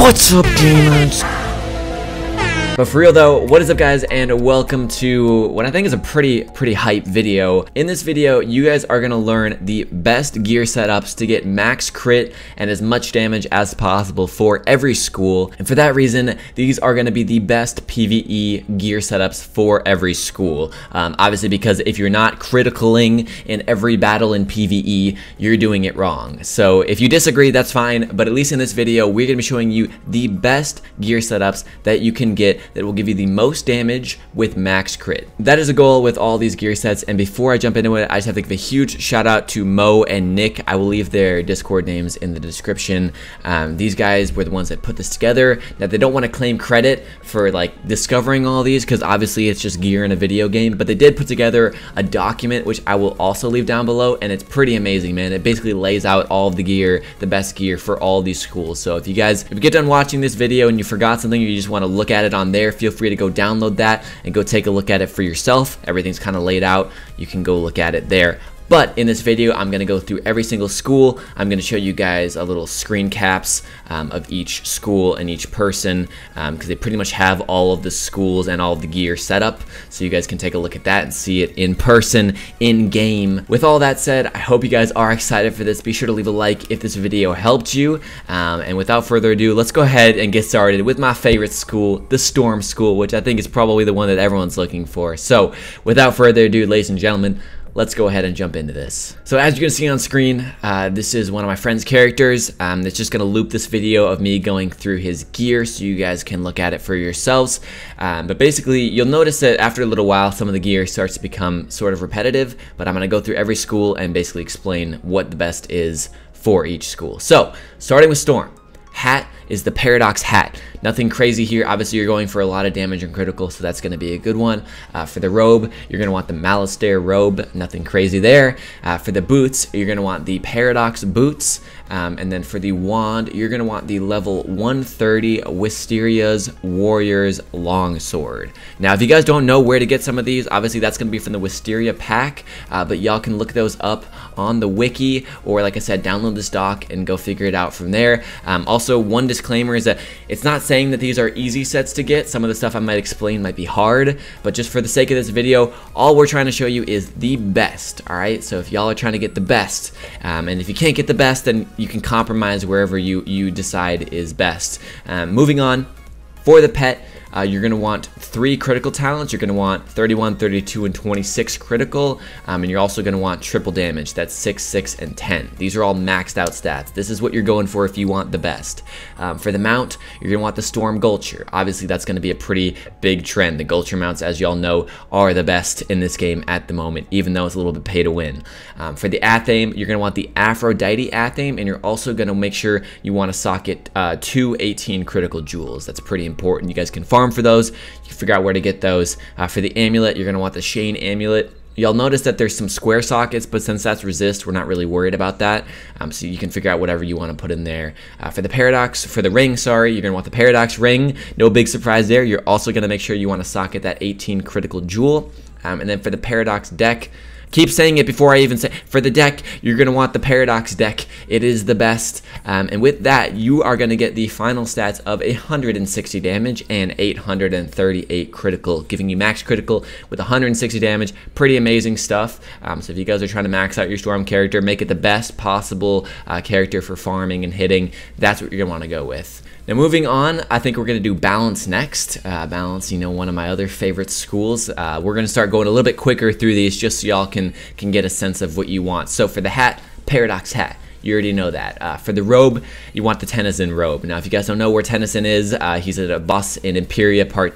What's up, gamers? But for real though, what is up guys, and welcome to what I think is a pretty hype video. In this video, you guys are gonna learn the best gear setups to get max crit and as much damage as possible for every school. And for that reason, these are gonna be the best PvE gear setups for every school. Obviously, because if you're not criticaling in every battle in PvE, you're doing it wrong. So if you disagree, that's fine, but at least in this video, we're gonna be showing you the best gear setups that you can get that will give you the most damage with max crit. That is a goal with all these gear sets, and before I jump into it, I just have to give a huge shout out to Mo and Nick. I will leave their Discord names in the description. These guys were the ones that put this together. Now, they don't want to claim credit for like discovering all these, because obviously it's just gear in a video game, but they did put together a document, which I will also leave down below, and it's pretty amazing, man. It basically lays out all of the gear, the best gear for all these schools. So if you get done watching this video and you forgot something, or you just want to look at it on there, feel free to go download that and go take a look at it for yourself. Everything's kind of laid out. You can go look at it there. But in this video, I'm going to go through every single school. I'm going to show you guys a little screen caps of each school and each person, because they pretty much have all of the schools and all of the gear set up. So you guys can take a look at that and see it in person, in game. With all that said, I hope you guys are excited for this. Be sure to leave a like if this video helped you. And without further ado, let's go ahead and get started with my favorite school, the Storm School, which I think is probably the one that everyone's looking for. So without further ado, ladies and gentlemen, let's go ahead and jump into this. So as you're gonna see on screen, this is one of my friend's characters. That's just gonna loop this video of me going through his gear so you guys can look at it for yourselves. But basically, you'll notice that after a little while, some of the gear starts to become sort of repetitive, but I'm gonna go through every school and basically explain what the best is for each school. So, starting with Storm. Hat is the Paradox hat. Nothing crazy here. Obviously, you're going for a lot of damage and critical, so that's going to be a good one. For the Robe, you're going to want the Malistaire Robe. Nothing crazy there. For the boots, you're going to want the Paradox boots. And then for the wand, you're going to want the level 130 Wisteria's Warrior's Longsword. Now, if you guys don't know where to get some of these, obviously that's going to be from the Wisteria pack, but y'all can look those up on the wiki, or like I said, download this doc and go figure it out from there. Also, one disclaimer is that it's not saying that these are easy sets to get. Some of the stuff I might explain might be hard, but just for the sake of this video, all we're trying to show you is the best, all right? So if y'all are trying to get the best, and if you can't get the best, then you can compromise wherever you decide is best. Moving on, for the pet, you're going to want 3 critical talents. You're going to want 31, 32, and 26 critical, and you're also going to want triple damage. That's 6, 6, and 10. These are all maxed out stats. This is what you're going for if you want the best. For the mount, you're going to want the Storm Gulcher. Obviously, that's going to be a pretty big trend. The Gulcher mounts, as y'all know, are the best in this game at the moment, even though it's a little bit pay to win. For the Athame, you're going to want the Aphrodite Athame, and you're also going to make sure you want to socket 2 18 critical jewels. That's pretty important. You guys can farm for those. You can figure out where to get those. For the amulet, you're going to want the Shane amulet. Y'all notice that there's some square sockets, but since that's resist, we're not really worried about that. So you can figure out whatever you want to put in there. For the ring, sorry, you're going to want the Paradox ring. No big surprise there. You're also going to make sure you want to socket that 18 critical jewel. And then for the Paradox deck, keep saying it before I even say. For the deck, you're going to want the Paradox deck. It is the best. And with that, you are going to get the final stats of 160 damage and 838 critical, giving you max critical with 160 damage. Pretty amazing stuff. So if you guys are trying to max out your Storm character, make it the best possible character for farming and hitting, that's what you're going to want to go with. Now moving on, I think we're going to do Balance next. Balance, you know, one of my other favorite schools. We're going to start going a little bit quicker through these just so y'all can get a sense of what you want. So for the hat, Paradox hat. You already know that. For the Robe, you want the Tenni'syn Robe. Now if you guys don't know where Tenni'syn is, he's at a boss in Imperia Part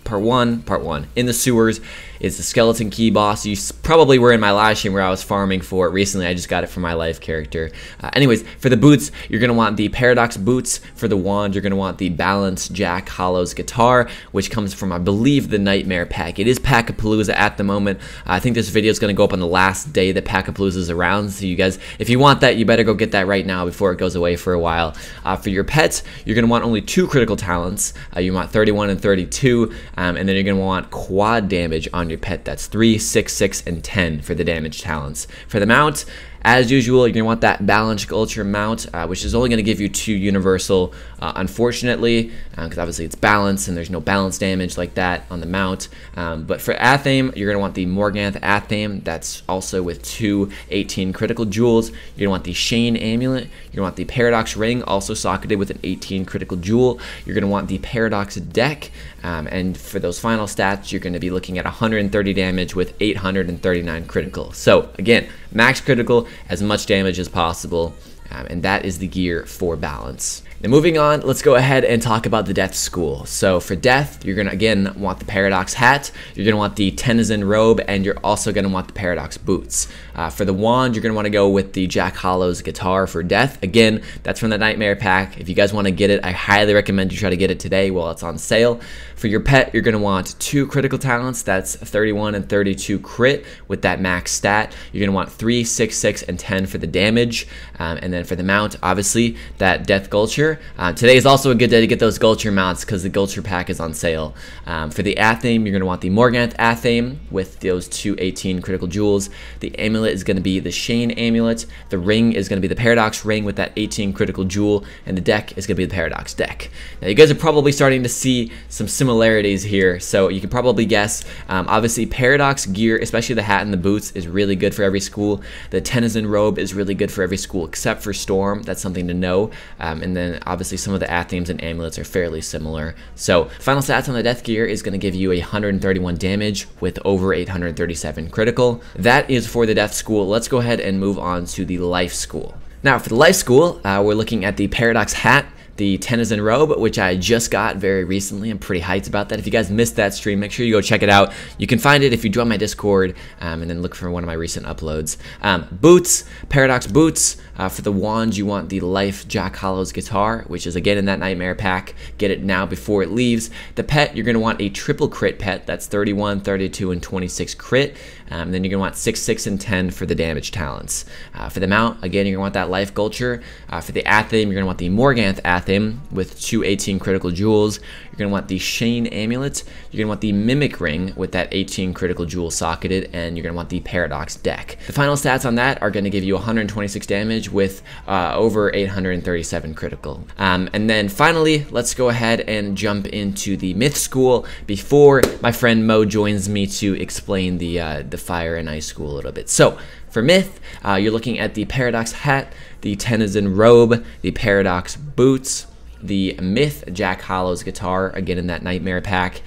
1 in the sewers. Is the skeleton key boss. You probably were in my live stream where I was farming for it recently. I just got it for my life character. Anyways, for the boots, you're going to want the Paradox boots. For the wand, you're going to want the Balance Jack Hollow's guitar, which comes from, I believe, the Nightmare pack. It is Pack-a-Palooza at the moment. I think this video is going to go up on the last day that Pack-a-Palooza is around. So you guys, if you want that, you better go get that right now before it goes away for a while. For your pets, you're going to want only 2 critical talents. You want 31 and 32, and then you're going to want quad damage on your pet. That's 3, 6, 6, and 10 for the damage talents. For the mount, as usual, you're going to want that balanced culture mount, which is only going to give you 2 universal, unfortunately, because obviously it's balanced and there's no balance damage like that on the mount. But for Athame, you're going to want the Morganth Athame. That's also with 2 18 critical jewels. You're going to want the Shane Amulet. You're going to want the Paradox Ring, also socketed with an 18 critical jewel. You're going to want the Paradox Deck. And for those final stats, you're going to be looking at 130 damage with 839 critical. So again, max critical, as much damage as possible. And that is the gear for balance. Now moving on, let's go ahead and talk about the Death School. So for Death, you're going to again want the Paradox Hat, you're going to want the tenni'syn Robe, and you're also going to want the Paradox Boots. For the Wand, you're going to want to go with the Jack Hollow's Guitar for Death. Again, that's from the Nightmare Pack. If you guys want to get it, I highly recommend you try to get it today while it's on sale. For your pet, you're going to want 2 critical talents. That's 31 and 32 crit with that max stat. You're going to want 3, 6, 6, and 10 for the damage. And then for the mount, obviously, that Death Gulcher. Today is also a good day to get those Gulcher mounts because the Gulcher pack is on sale. For the Athame, you're going to want the Morganth Athame with those 2 18 critical jewels. The Amulet is going to be the Shane Amulet. The Ring is going to be the Paradox Ring with that 18 critical jewel. And the deck is going to be the Paradox Deck. Now, you guys are probably starting to see some similarities here, so you can probably guess. Obviously, Paradox gear, especially the hat and the boots, is really good for every school. The tenni'syn Robe is really good for every school except for Storm. That's something to know. And then obviously some of the Athames and Amulets are fairly similar. So final stats on the Death gear is going to give you 131 damage with over 837 critical. That is for the Death School. Let's go ahead and move on to the Life School. Now for the Life School, we're looking at the Paradox Hat, the tenni'syn Robe, which I just got very recently. I'm pretty hyped about that. If you guys missed that stream, make sure you go check it out. You can find it if you join my Discord, and then look for one of my recent uploads. Boots, Paradox Boots. For the Wand, you want the Life Jack Hollow's Guitar, which is again in that Nightmare Pack. Get it now before it leaves. The pet, you're going to want a triple crit pet. That's 31, 32, and 26 crit. Then you're going to want 6, 6, and 10 for the damage talents. For the mount, again, you're going to want that Life Gulcher. For the Athame, you're going to want the Morganth Athame with 2 18 critical jewels. You're going to want the Shane Amulet. You're going to want the Mimic Ring with that 18 critical jewel socketed, and you're going to want the Paradox Deck. The final stats on that are going to give you 126 damage with over 837 critical. And then finally, let's go ahead and jump into the Myth School before my friend Mo joins me to explain the Fire and Ice School a little bit. So for Myth, you're looking at the Paradox Hat, the tenni'syn Robe, the Paradox Boots, the Myth Jack Hollow's Guitar, again in that Nightmare Pack.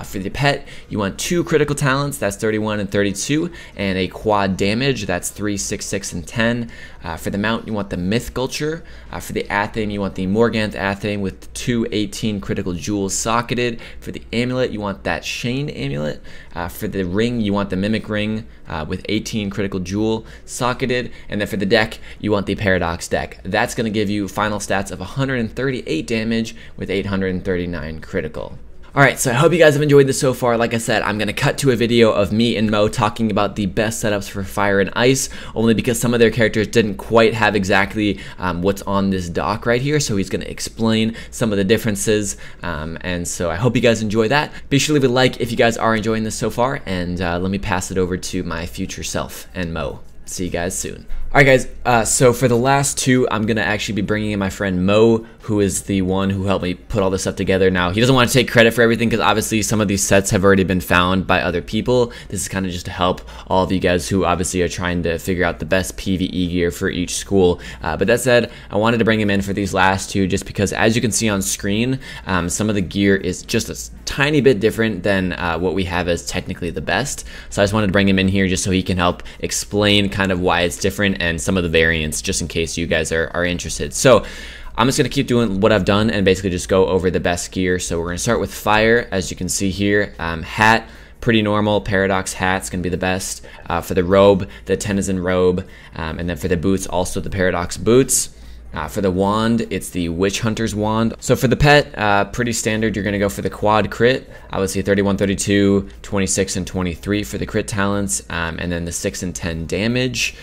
For the pet, you want 2 critical talents, that's 31 and 32, and a quad damage, that's 3, 6, 6, and 10. For the mount, you want the Myth Gulcher. For the Athame, you want the Morganth Athame with 2 18 critical jewels socketed. For the Amulet, you want that Shane Amulet. For the Ring, you want the Mimic Ring with 18 critical jewel socketed. And then for the deck, you want the Paradox Deck. That's going to give you final stats of 138 damage with 839 critical. Alright, so I hope you guys have enjoyed this so far. Like I said, I'm going to cut to a video of me and Mo talking about the best setups for Fire and Ice, only because some of their characters didn't quite have exactly what's on this dock right here, so he's going to explain some of the differences, and so I hope you guys enjoy that. Be sure to leave a like if you guys are enjoying this so far, and let me pass it over to my future self and Mo. See you guys soon. Alright guys, so for the last 2, I'm going to actually be bringing in my friend Mo, who is the one who helped me put all this stuff together. Now, he doesn't want to take credit for everything because obviously some of these sets have already been found by other people. This is kind of just to help all of you guys who obviously are trying to figure out the best PvE gear for each school. But that said, I wanted to bring him in for these last 2 just because, as you can see on screen, some of the gear is just a tiny bit different than what we have as technically the best. So I just wanted to bring him in here just so he can help explain kind of why it's different and some of the variants, just in case you guys are interested. So I'm just going to keep doing what I've done and basically just go over the best gear. So we're going to start with Fire, as you can see here. Hat, pretty normal. Paradox Hat's going to be the best. For the Robe, the tenni'syn Robe. And then for the Boots, also the Paradox Boots. For the Wand, it's the Witch Hunter's Wand. So for the pet, pretty standard. You're going to go for the quad crit. Obviously 31, 32, 26, and 23 for the crit talents. And then the 6 and 10 damage.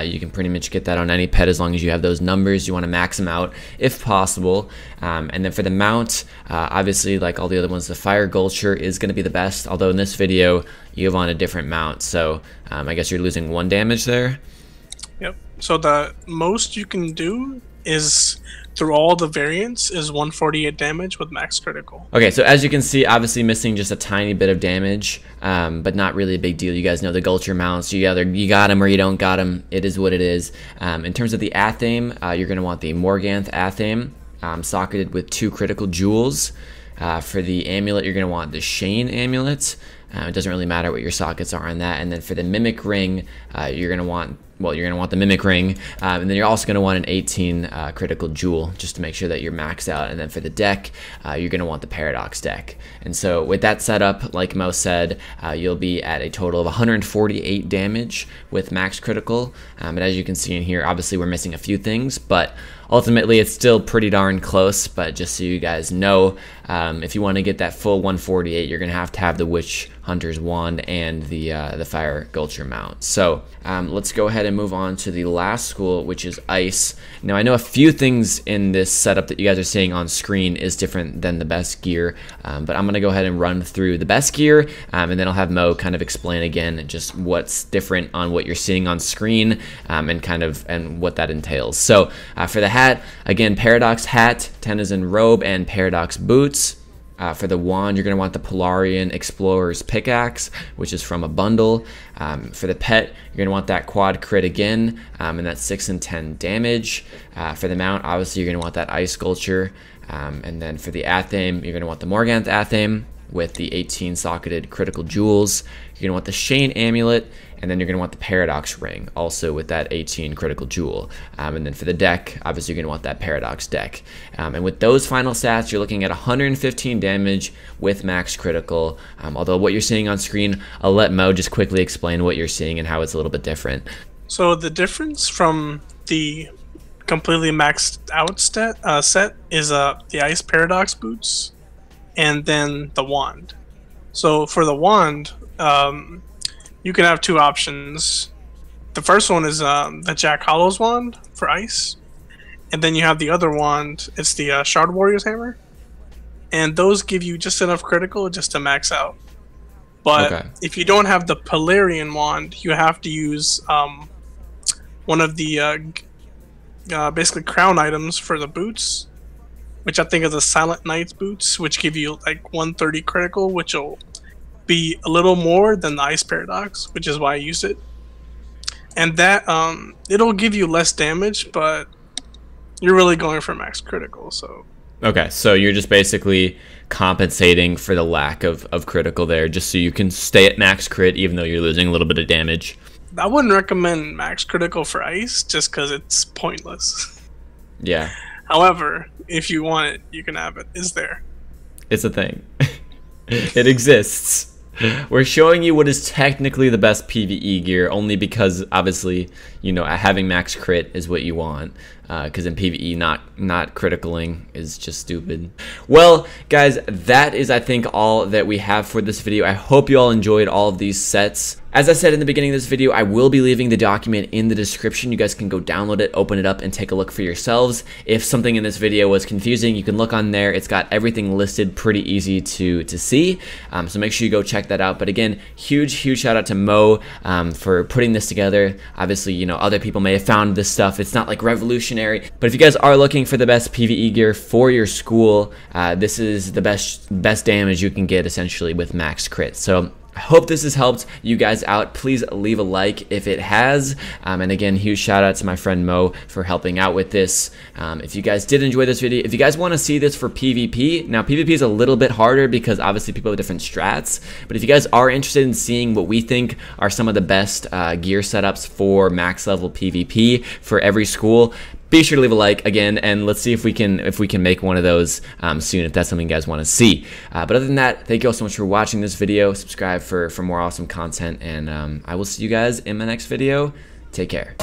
You can pretty much get that on any pet as long as you have those numbers. You want to max them out if possible. And then for the mount, obviously like all the other ones, the Fire Gulcher is going to be the best. Although in this video, you have on a different mount. So I guess you're losing 1 damage there. Yep. So the most you can do is through all the variants is 148 damage with max critical. Okay, so as you can see, obviously missing just a tiny bit of damage, but not really a big deal. You guys know the Gulcher mounts. You either you got them or you don't got them. It is what it is. In terms of the Athame, you're going to want the Morganth Athame, socketed with 2 critical jewels. For the Amulet, you're going to want the Shane Amulet. It doesn't really matter what your sockets are on that. And then for the Mimic Ring, you're going to want the Mimic Ring, and then you're also going to want an 18 critical jewel just to make sure that you're maxed out. And then for the deck, you're going to want the Paradox deck. And so with that setup, like Mo said, you'll be at a total of 148 damage with max critical. And as you can see in here, obviously we're missing a few things, but ultimately it's still pretty darn close. But just so you guys know, if you want to get that full 148, you're going to have the Witch Hunter's Wand and the Fire Gulcher mount. So let's go ahead and move on to the last school, which is Ice. Now I know a few things in this setup that you guys are seeing on screen is different than the best gear, but I'm going to go ahead and run through the best gear, and then I'll have Mo kind of explain again just what's different on what you're seeing on screen, and what that entails. So for the hat, again, Paradox hat, tenni'syn robe, and Paradox boots. For the wand, you're going to want the Polarian Explorer's Pickaxe, which is from a bundle. For the pet, you're going to want that quad crit again, and that's 6 and 10 damage. For the mount, obviously, you're going to want that Ice Sculpture. And then for the Athame, you're going to want the Morganth Athame with the 18 socketed critical jewels. You're going to want the Shane Amulet, and then you're going to want the Paradox Ring, also with that 18 critical jewel. And then for the deck, obviously you're going to want that Paradox deck. And with those final stats, you're looking at 115 damage with max critical. Although what you're seeing on screen, I'll let Mo just quickly explain what you're seeing and how it's a little bit different. So the difference from the completely maxed out set is the Ice Paradox boots and then the wand. So for the wand, you can have 2 options. The first one is the Jack Hollow's wand for ice, and then you have the other wand. It's the Shard Warrior's hammer, and those give you just enough critical just to max out. But if you don't have the Polarian wand, you have to use one of the basically crown items for the boots, which I think is the Silent Knight's boots, which give you like 130 critical, which will be a little more than the Ice Paradox, which is why I use it. And that it'll give you less damage, but you're really going for max critical. So okay, so you're just basically compensating for the lack of critical there, just so you can stay at max crit even though you're losing a little bit of damage. I wouldn't recommend max critical for ice just because it's pointless. Yeah. However, if you want it, you can have it. It's there. It's a thing. It exists. We're showing you what is technically the best PvE gear, only because obviously, you know, having max crit is what you want. Because in PvE, not criticaling is just stupid. Well, guys, that is, I think, all that we have for this video. I hope you all enjoyed all of these sets. As I said in the beginning of this video, I will be leaving the document in the description. You guys can go download it, open it up, and take a look for yourselves. If something in this video was confusing, you can look on there. It's got everything listed, pretty easy to see. So make sure you go check that out. But again, huge shout out to Mo for putting this together. Obviously, you know, other people may have found this stuff. It's not like revolutionary. But if you guys are looking for the best PvE gear for your school, this is the best damage you can get essentially with max crit. So I hope this has helped you guys out. Please leave a like if it has. And again, huge shout out to my friend Mo for helping out with this. If you guys did enjoy this video, if you guys want to see this for PvP, now PvP is a little bit harder because obviously people have different strats. But if you guys are interested in seeing what we think are some of the best gear setups for max level PvP for every school, be sure to leave a like again, and let's see if we can make one of those soon, if that's something you guys want to see. But other than that, thank you all so much for watching this video. Subscribe for more awesome content, and I will see you guys in my next video. Take care.